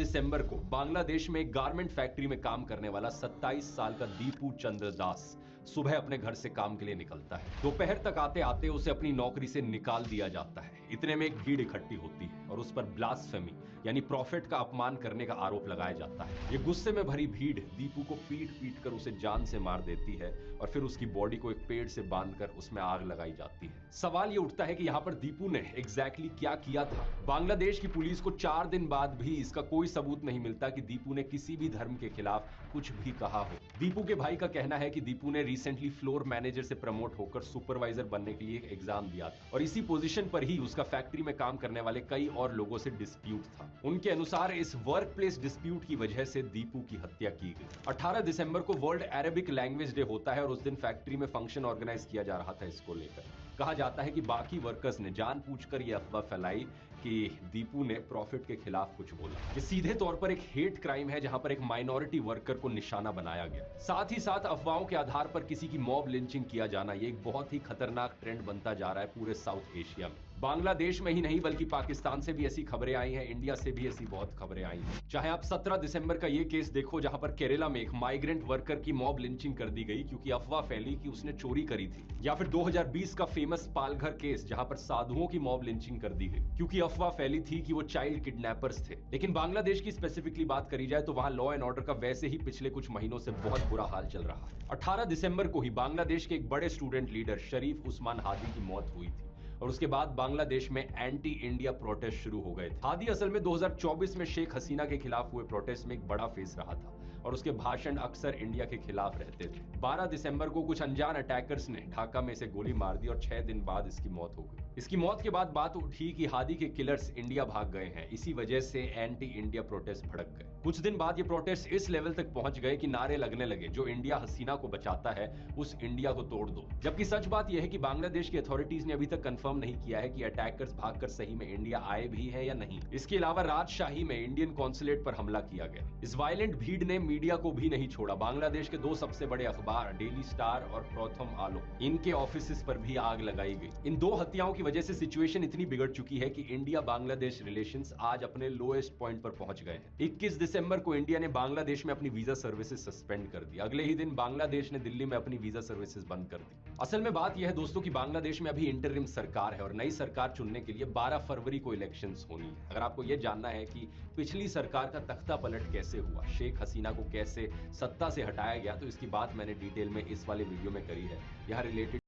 दिसंबर को बांग्लादेश में एक गारमेंट फैक्ट्री में काम करने वाला 27 साल का दीपू चंद्र दास सुबह अपने घर से काम के लिए निकलता है। दोपहर तक आते आते उसे अपनी नौकरी से निकाल दिया जाता है। इतने में एक भीड़ इकट्ठी होती है और उस पर ब्लास्फेमी यानी प्रॉफिट का अपमान करने का आरोप लगाया जाता है। ये गुस्से में भरी भीड़ दीपू को पीट पीट कर उसे जान से मार देती है और फिर उसकी बॉडी को एक पेड़ से बांधकर उसमें आग लगाई जाती है। सवाल ये उठता है कि यहाँ पर दीपू ने एग्जैक्टली क्या किया था। बांग्लादेश की पुलिस को 4 दिन बाद भी इसका कोई सबूत नहीं मिलता कि दीपू ने किसी भी धर्म के खिलाफ कुछ भी कहा हो। दीपू के भाई का कहना है कि दीपू ने रिसेंटली फ्लोर मैनेजर से प्रमोट होकर सुपरवाइजर बनने के लिए एक एग्जाम दिया था और इसी पोजीशन पर ही उसका फैक्ट्री में काम करने वाले कई और लोगों से डिस्प्यूट था। उनके अनुसार इस वर्क प्लेस डिस्प्यूट की वजह से दीपू की हत्या की गई। 18 दिसंबर को वर्ल्ड अरेबिक लैंग्वेज डे होता है और उस दिन फैक्ट्री में फंक्शन ऑर्गेनाइज किया जा रहा था। इसको लेकर कहा जाता है कि बाकी वर्कर्स ने जानबूझकर यह अफवाह फैलाई कि दीपू ने प्रॉफिट के खिलाफ कुछ बोला। ये सीधे तौर पर एक हेट क्राइम है जहां पर एक माइनॉरिटी वर्कर को निशाना बनाया गया। साथ ही साथ अफवाहों के आधार पर किसी की मॉब लिंचिंग किया जाना ये एक बहुत ही खतरनाक ट्रेंड बनता जा रहा है पूरे साउथ एशिया में। बांग्लादेश में ही नहीं बल्कि पाकिस्तान से भी ऐसी खबरें आई हैं, इंडिया से भी ऐसी बहुत खबरें आई हैं। चाहे आप 17 दिसंबर का ये केस देखो जहां पर केरला में एक माइग्रेंट वर्कर की मॉब लिंचिंग कर दी गई क्योंकि अफवाह फैली कि उसने चोरी करी थी, या फिर 2020 का फेमस पालघर केस जहां पर साधुओं की मॉब लिंचिंग कर दी गई क्योंकि अफवाह फैली थी कि वो चाइल्ड किडनैपर्स थे। लेकिन बांग्लादेश की स्पेसिफिकली बात करी जाए तो वहां लॉ एंड ऑर्डर का वैसे ही पिछले कुछ महीनों से बहुत बुरा हाल चल रहा है। 18 दिसंबर को ही बांग्लादेश के एक बड़े स्टूडेंट लीडर शरीफ उस्मान हादी की मौत हुई थी और उसके बाद बांग्लादेश में एंटी इंडिया प्रोटेस्ट शुरू हो गए थे। हादी असल में 2024 में शेख हसीना के खिलाफ हुए प्रोटेस्ट में एक बड़ा फेस रहा था और उसके भाषण अक्सर इंडिया के खिलाफ रहते थे। 12 दिसंबर को कुछ अनजान अटैकर्स ने ढाका में इसे गोली मार दी और 6 दिन बाद इसकी मौत हो गई। इसकी मौत के बाद बात उठी कि हादी के किलर्स इंडिया भाग गए हैं, इसी वजह से एंटी इंडिया प्रोटेस्ट भड़क गए। कुछ दिन बाद ये प्रोटेस्ट इस लेवल तक पहुंच गए कि नारे लगने लगे, जो इंडिया हसीना को बचाता है उस इंडिया को तोड़ दो। जबकि सच बात यह है कि बांग्लादेश की अथॉरिटीज ने अभी तक कंफर्म नहीं किया है कि अटैकर्स भागकर सही में इंडिया आए भी हैं या नहीं। इसके अलावा राजशाही में इंडियन कॉन्सुलेट पर हमला किया गया। इस वायलेंट भीड़ ने मीडिया को भी नहीं छोड़ा। बांग्लादेश के 2 सबसे बड़े अखबार डेली स्टार और प्रथम आलो, इनके ऑफिस पर भी आग लगाई गई। इन 2 हत्याओं की वजह से सिचुएशन इतनी बिगड़ चुकी है कि इंडिया बांग्लादेश रिलेशंस आज अपने लोएस्ट पॉइंट पर पहुंच गए हैं। 21 दिसंबर को इंडिया ने बांग्लादेश में अपनी वीजा सर्विसेज सस्पेंड कर दी। अगले ही दिन बांग्लादेश ने दिल्ली में अपनी वीजा सर्विसेज बंद कर दी। असल में बात यह है दोस्तों कि बांग्लादेश में अभी इंटरिम सरकार है और नई सरकार चुनने के लिए 12 फरवरी को इलेक्शंस होनी है। अगर आपको यह जानना है कि पिछली सरकार का तख्ता पलट कैसे हुआ, शेख हसीना को कैसे सत्ता से हटाया गया, तो इसकी बात मैंने डिटेल में इस वाले वीडियो में करी है। यहाँ रिलेटेड